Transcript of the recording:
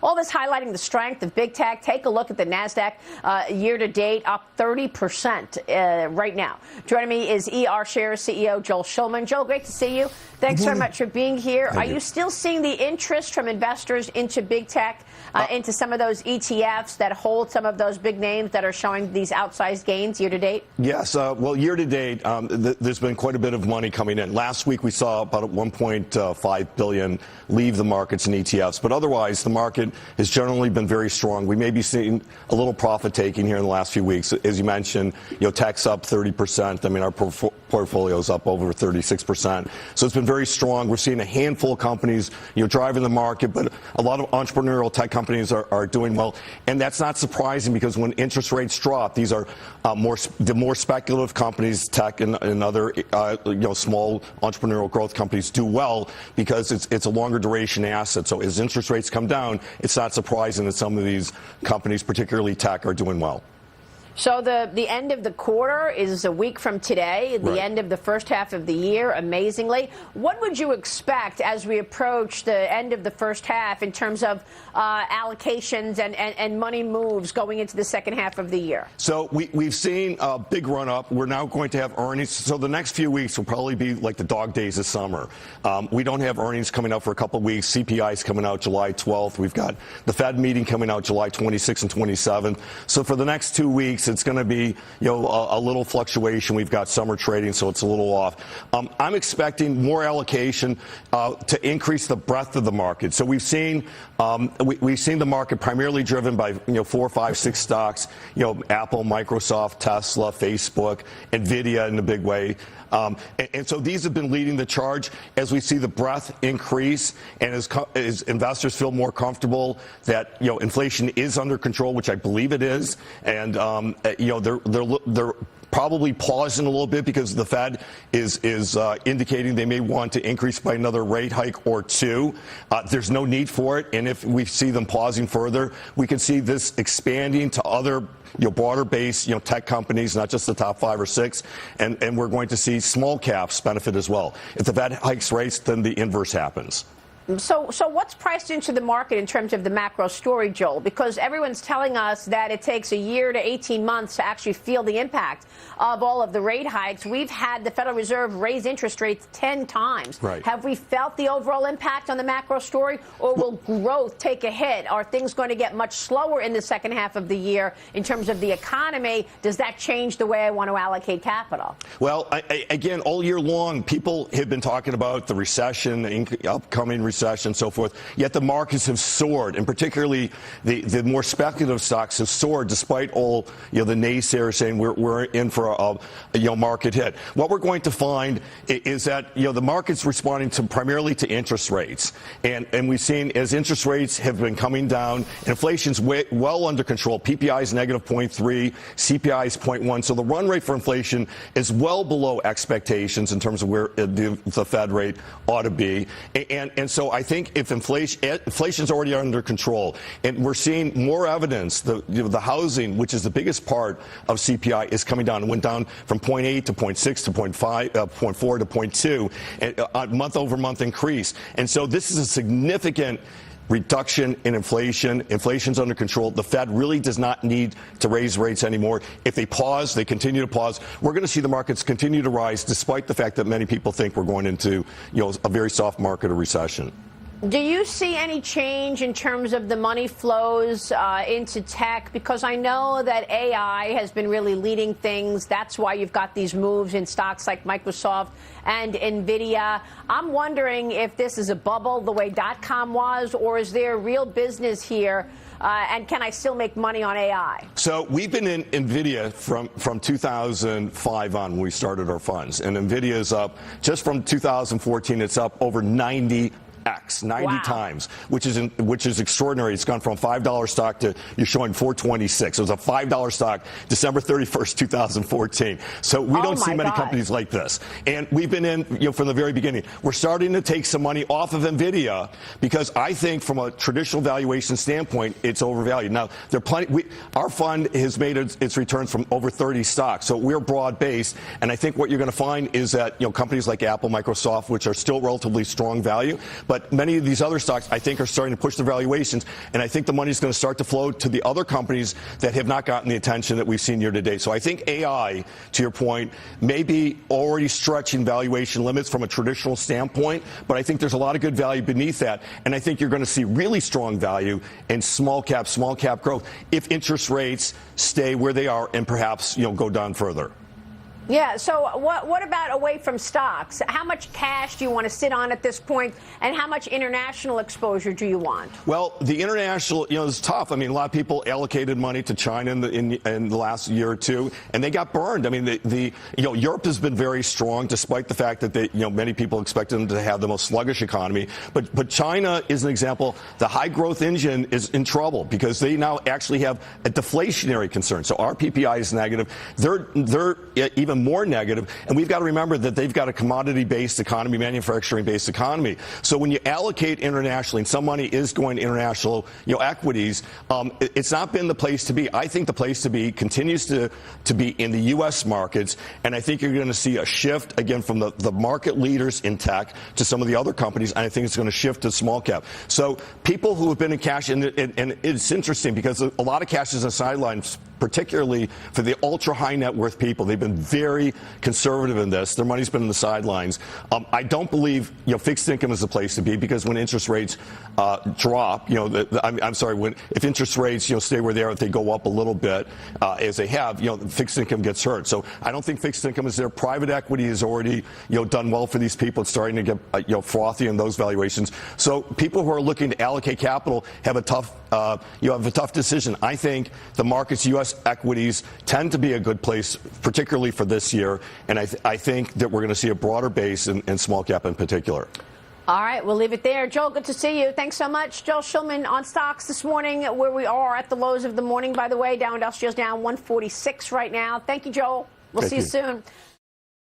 All this highlighting the strength of big tech. Take a look at the NASDAQ year to date, up 30% right now. Joining me is ERShares CEO Joel Schulman. Joel, great to see you. Thanks very much for being here. Are you still seeing the interest from investors into big tech, into some of those ETFs that hold some of those big names that are showing these outsized gains year to date? Yes. Well, year to date, there's been quite a bit of money coming in. Last week, we saw about $1.5 billion leave the markets in ETFs. But otherwise, the market has generally been very strong. We may be seeing a little profit taking here in the last few weeks. As you mentioned, tech's up 30%. I mean, our portfolio is up over 36%. So it's been very strong. We're seeing a handful of companies, driving the market, but a lot of entrepreneurial tech companies are doing well. And that's not surprising because when interest rates drop, these are the more speculative companies, tech and other small entrepreneurial growth companies do well because it's a longer duration asset. So as interest rates come down, it's not surprising that some of these companies, particularly tech, are doing well. So the end of the quarter is a week from today, the end of the first half of the year, amazingly. What would you expect as we approach the end of the first half in terms of allocations and money moves going into the second half of the year? So we've seen a big run up. We're now going to have earnings. So the next few weeks will probably be like the dog days of summer. We don't have earnings coming out for a couple of weeks. CPI is coming out July 12th. We've got the Fed meeting coming out July 26th and 27th. So for the next 2 weeks, it's going to be, a little fluctuation. We've got summer trading, so it's a little off. I'm expecting more allocation to increase the breadth of the market. So we've seen the market primarily driven by 4, 5, 6 stocks. Apple, Microsoft, Tesla, Facebook, NVDA in a big way. And so these have been leading the charge as we see the breadth increase and as investors feel more comfortable that, inflation is under control, which I believe it is. And, they're probably pausing a little bit because the Fed is indicating they may want to increase by another rate hike or 2. There's no need for it. And if we see them pausing further, we can see this expanding to other broader-based, tech companies, not just the top 5 or 6, and we're going to see small caps benefit as well. If the Fed hikes rates, then the inverse happens. So what's priced into the market in terms of the macro story, Joel? Because everyone's telling us that it takes a year to 18 months to actually feel the impact of all of the rate hikes. We've had the Federal Reserve raise interest rates 10 times. Right. Have we felt the overall impact on the macro story, or will growth take a hit? Are things going to get much slower in the second half of the year in terms of the economy? Does that change the way I want to allocate capital? Well, again, all year long, people have been talking about the recession, the upcoming recession, so forth, yet the markets have soared, and particularly the more speculative stocks have soared despite all the naysayers saying we're in for a market hit. What we're going to find is that the market's responding primarily to interest rates, and we've seen as interest rates have been coming down, inflation's well under control. PPI is negative 0.3, CPI is 0.1, so the run rate for inflation is well below expectations in terms of where the Fed rate ought to be, and so I think if inflation's already under control, and we're seeing more evidence, the housing, which is the biggest part of CPI, is coming down. It went down from 0.8 to 0.6 to 0.5, 0.4 to 0.2, a month-over-month increase. And so this is a significant reduction in inflation. Inflation's under control. The Fed really does not need to raise rates anymore. If they pause, they continue to pause, we're going to see the markets continue to rise, despite the fact that many people think we're going into a very soft market or recession. Do you see any change in terms of the money flows into tech? Because I know that AI has been really leading things. That's why you've got these moves in stocks like Microsoft and NVIDIA. I'm wondering if this is a bubble the way .com was, or is there real business here? And can I still make money on AI? So we've been in NVIDIA from 2005 on when we started our funds. And NVIDIA is up, just from 2014, it's up over 90 times, which is extraordinary. It's gone from a $5 stock to, you're showing 426. It was a $5 stock December 31st, 2014. So we don't see many companies like this. And we've been in, from the very beginning. We're starting to take some money off of NVIDIA because I think from a traditional valuation standpoint, it's overvalued. Now, there are plenty. Our fund has made its returns from over 30 stocks. So we're broad-based. And I think what you're going to find is that, companies like Apple, Microsoft, which are still relatively strong value, but But many of these other stocks, I think, are starting to push the valuations, and I think the money is going to start to flow to the other companies that have not gotten the attention that we've seen year to date. So I think AI, to your point, may be already stretching valuation limits from a traditional standpoint, but I think there's a lot of good value beneath that, and I think you're going to see really strong value in small cap growth if interest rates stay where they are and perhaps go down further. Yeah, so what about away from stocks? How much cash do you want to sit on at this point, and how much international exposure do you want? Well, the international, is tough. I mean, a lot of people allocated money to China in the last year or two, and they got burned. I mean, Europe has been very strong, despite the fact that many people expected them to have the most sluggish economy. But China is an example. The high growth engine is in trouble because they now actually have a deflationary concern. So our PPI is negative. They're even more negative, and we've got to remember that they've got a commodity-based economy, manufacturing-based economy. So when you allocate internationally, and some money is going to international, equities, it's not been the place to be. I think the place to be continues to be in the U.S. markets, and I think you're going to see a shift again from the market leaders in tech to some of the other companies, and I think it's going to shift to small cap. So people who have been in cash, and it's interesting because a lot of cash is on the sidelines, particularly for the ultra high net worth people. They've been very conservative in this. Their money's been on the sidelines. I don't believe fixed income is the place to be because when interest rates drop, if interest rates stay where they are, if they go up a little bit as they have, fixed income gets hurt. So I don't think fixed income is there. Private equity has already done well for these people. It's starting to get frothy in those valuations. So people who are looking to allocate capital have a tough decision. I think the markets, U.S. equities, tend to be a good place, particularly for this year, and I think that we're going to see a broader base in small cap in particular. All right, we'll leave it there. Joel, good to see you. Thanks so much. Joel Shulman on stocks this morning, where we are at the lows of the morning, by the way. Dow Industrial's down 146 right now. Thank you, Joel. We'll see you soon.